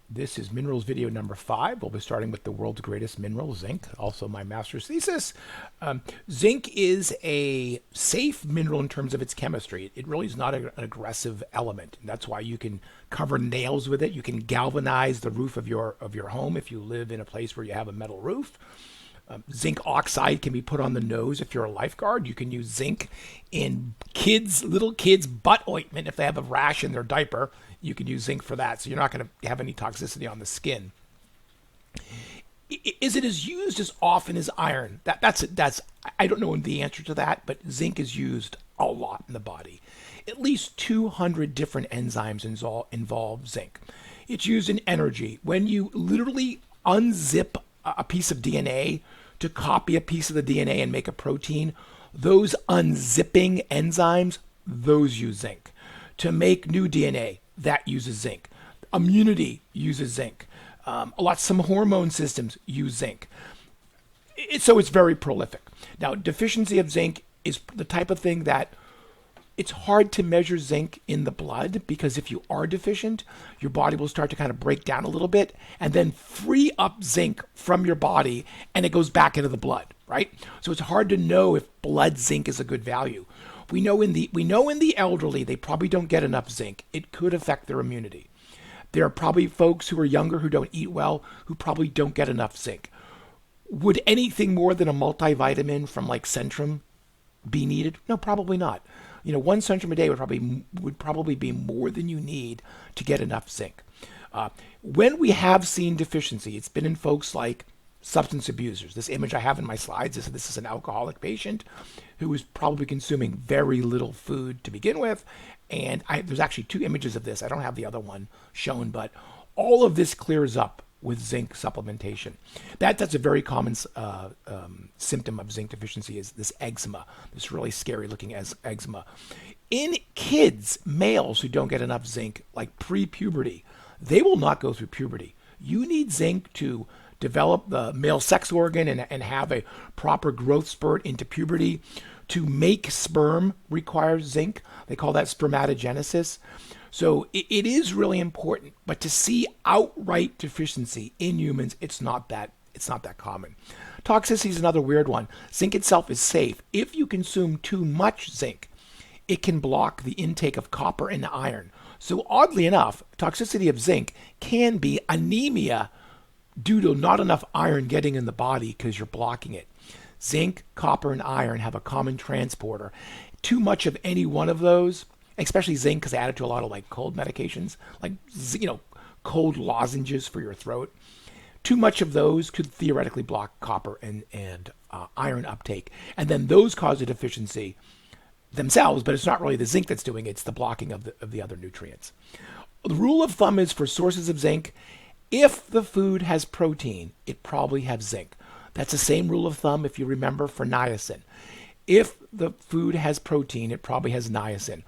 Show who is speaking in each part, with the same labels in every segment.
Speaker 1: This is minerals video number 5. We'll be starting with the world's greatest mineral, zinc, also my master's thesis. Zinc is a safe mineral in terms of its chemistry. It really is not an aggressive element. And that's why you can cover nails with it. You can galvanize the roof of your home if you live in a place where you have a metal roof. Zinc oxide can be put on the nose if you're a lifeguard. You can use zinc in little kids' butt ointment if they have a rash in their diaper. You can use zinc for that, so you're not going to have any toxicity on the skin. Is it as used as often as iron? That's I don't know the answer to that, but zinc is used a lot in the body. At least 200 different enzymes involve zinc. It's used in energy. When you literally unzip a piece of DNA to copy a piece of the DNA and make a protein, those unzipping enzymes, those use zinc. To make new DNA, that uses zinc. Immunity uses zinc. Some hormone systems use zinc. So it's very prolific. Now, deficiency of zinc is the type of thing that it's hard to measure zinc in the blood, because if you are deficient, your body will start to kind of break down a little bit and then free up zinc from your body, and it goes back into the blood, right? So it's hard to know if blood zinc is a good value. We know in the elderly, they probably don't get enough zinc. It could affect their immunity. There are probably folks who are younger who don't eat well who probably don't get enough zinc. Would anything more than a multivitamin from like Centrum be needed? No, probably not. One Centrum a day would probably be more than you need to get enough zinc. When we have seen deficiency, it's been in folks like substance abusers. This image I have in my slides is this is an alcoholic patient who is probably consuming very little food to begin with. And there's actually 2 images of this. I don't have the other one shown, but all of this clears up with zinc supplementation. That's a very common symptom of zinc deficiency, is this eczema, this really scary looking eczema. In kids, males who don't get enough zinc, like pre-puberty, they will not go through puberty. You need zinc to develop the male sex organ and have a proper growth spurt into puberty. To make sperm requires zinc. They call that spermatogenesis. So it is really important, but to see outright deficiency in humans, it's not that common. Toxicity is another weird one. Zinc itself is safe. If you consume too much zinc, it can block the intake of copper and iron. So oddly enough, toxicity of zinc can be anemia due to not enough iron getting in the body because you're blocking it. Zinc, copper, and iron have a common transporter. Too much of any one of those, especially zinc, because they add it to a lot of like cold medications, like cold lozenges for your throat. Too much of those could theoretically block copper and iron uptake, and then those cause a deficiency themselves. But it's not really the zinc that's doing it; it's the blocking of the other nutrients. The rule of thumb is for sources of zinc, if the food has protein, it probably has zinc. That's the same rule of thumb, if you remember, for niacin. If the food has protein, it probably has niacin.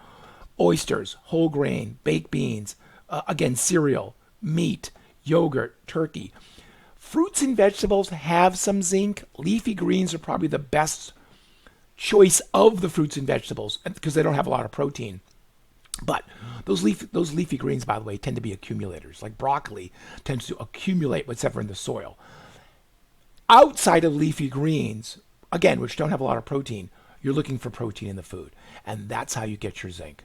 Speaker 1: Oysters, whole grain, baked beans, again, cereal, meat, yogurt, turkey. Fruits and vegetables have some zinc. Leafy greens are probably the best choice of the fruits and vegetables because they don't have a lot of protein. But those leafy greens, by the way, tend to be accumulators. Like broccoli tends to accumulate whatever in the soil. Outside of leafy greens, again, which don't have a lot of protein, you're looking for protein in the food. And that's how you get your zinc.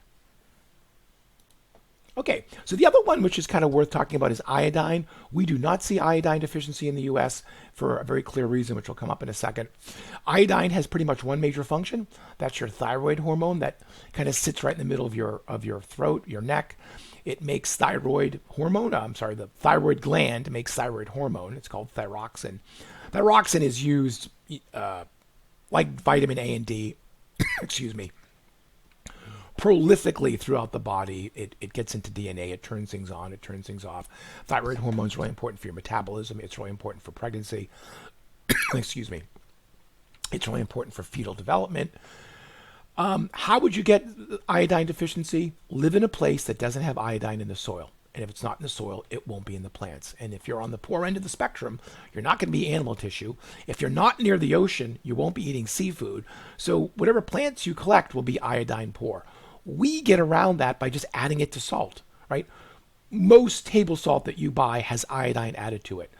Speaker 1: Okay, so the other one, which is kind of worth talking about, is iodine. We do not see iodine deficiency in the U.S. for a very clear reason, which will come up in a second. Iodine has pretty much one major function. That's your thyroid hormone that kind of sits right in the middle of your throat, your neck. It makes thyroid hormone. The thyroid gland makes thyroid hormone. It's called thyroxine. Thyroxine is used like vitamin A and D, excuse me, prolifically throughout the body. It gets into DNA. It turns things on. It turns things off. Thyroid hormone is really important for your metabolism. It's really important for pregnancy. Excuse me. It's really important for fetal development. How would you get iodine deficiency? Live in a place that doesn't have iodine in the soil. And if it's not in the soil, it won't be in the plants. And if you're on the poor end of the spectrum, you're not going to be animal tissue. If you're not near the ocean, you won't be eating seafood. So whatever plants you collect will be iodine poor. We get around that by just adding it to salt, right? most table salt that you buy has iodine added to it.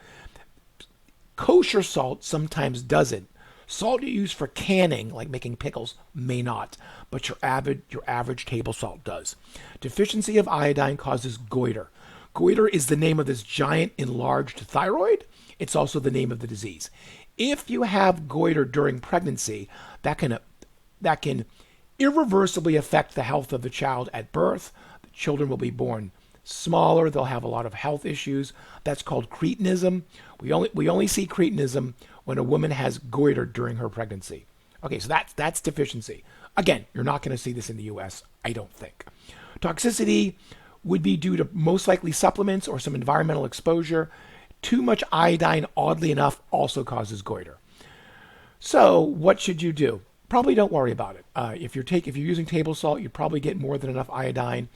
Speaker 1: Kosher salt sometimes doesn't. Salt you use for canning, like making pickles, may not, but your average table salt does. Deficiency of iodine causes goiter. Goiter is the name of this giant enlarged thyroid. It's also the name of the disease. If you have goiter during pregnancy, that can irreversibly affect the health of the child at birth. The children will be born smaller. They'll have a lot of health issues. That's called cretinism. We only see cretinism when a woman has goiter during her pregnancy. Okay, so that's deficiency. Again, you're not going to see this in the U.S., I don't think. Toxicity would be due to most likely supplements or some environmental exposure. Too much iodine, oddly enough, also causes goiter. So what should you do? Probably don't worry about it. If you're using table salt, you probably get more than enough iodine.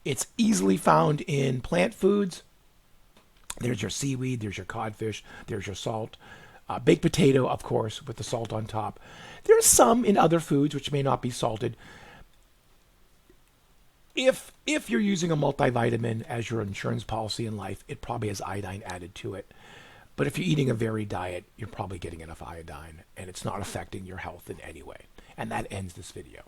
Speaker 1: It's easily found in plant foods. There's your seaweed, there's your codfish, there's your salt. Baked potato, of course, with the salt on top. There's some in other foods which may not be salted. If you're using a multivitamin as your insurance policy in life, it probably has iodine added to it. But if you're eating a varied diet, you're probably getting enough iodine, and it's not affecting your health in any way. And that ends this video.